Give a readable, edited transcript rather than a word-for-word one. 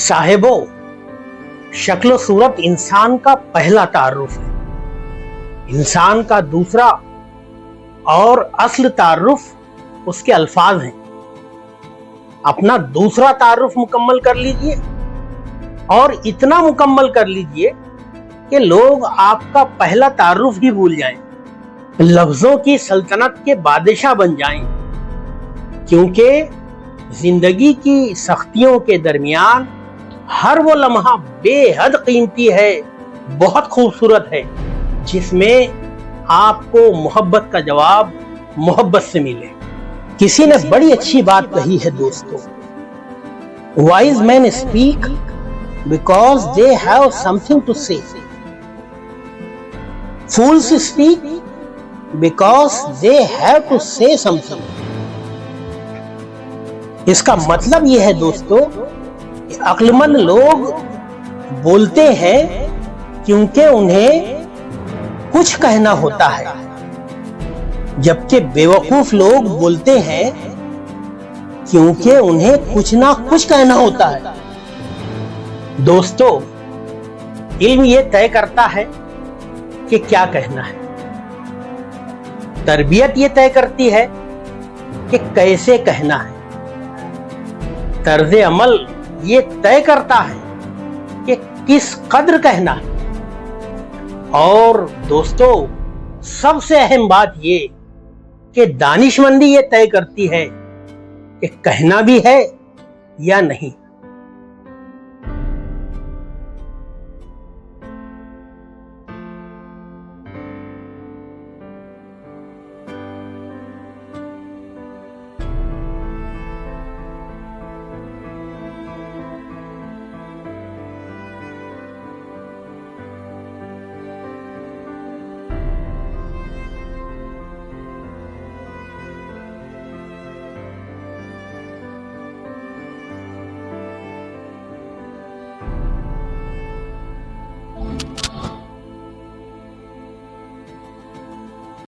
साहिबो, शक्ल सूरत इंसान का पहला तारुफ है। इंसान का दूसरा और असल तारुफ उसके अल्फाज हैं। अपना दूसरा तारुफ मुकम्मल कर लीजिए और इतना मुकम्मल कर लीजिए कि लोग आपका पहला तारुफ ही भूल जाएं, लफ्जों की सल्तनत के बादशाह बन जाएं, क्योंकि जिंदगी की सख्तियों के दरमियान हर वो लम्हा बेहद कीमती है, बहुत खूबसूरत है, जिसमें आपको मोहब्बत का जवाब मोहब्बत से मिले। किसी ने बड़ी अच्छी बात कही है दोस्तों, wise man speak because they have something to say, fools speak because they have to say something. इसका मतलब यह है दोस्तों कि अक्लमंद लोग बोलते हैं क्योंकि उन्हें कुछ कहना होता है, जबकि बेवकूफ लोग बोलते हैं क्योंकि उन्हें कुछ ना कुछ कहना होता है। दोस्तों, इल्म यह तय करता है कि क्या कहना है, तरबियत यह तय करती है कि कैसे कहना है, तर्ज अमल ये तय करता है कि किस कद्र कहना है, और दोस्तों सबसे अहम बात ये कि दानिशमंदी ये तय करती है कि कहना भी है या नहीं।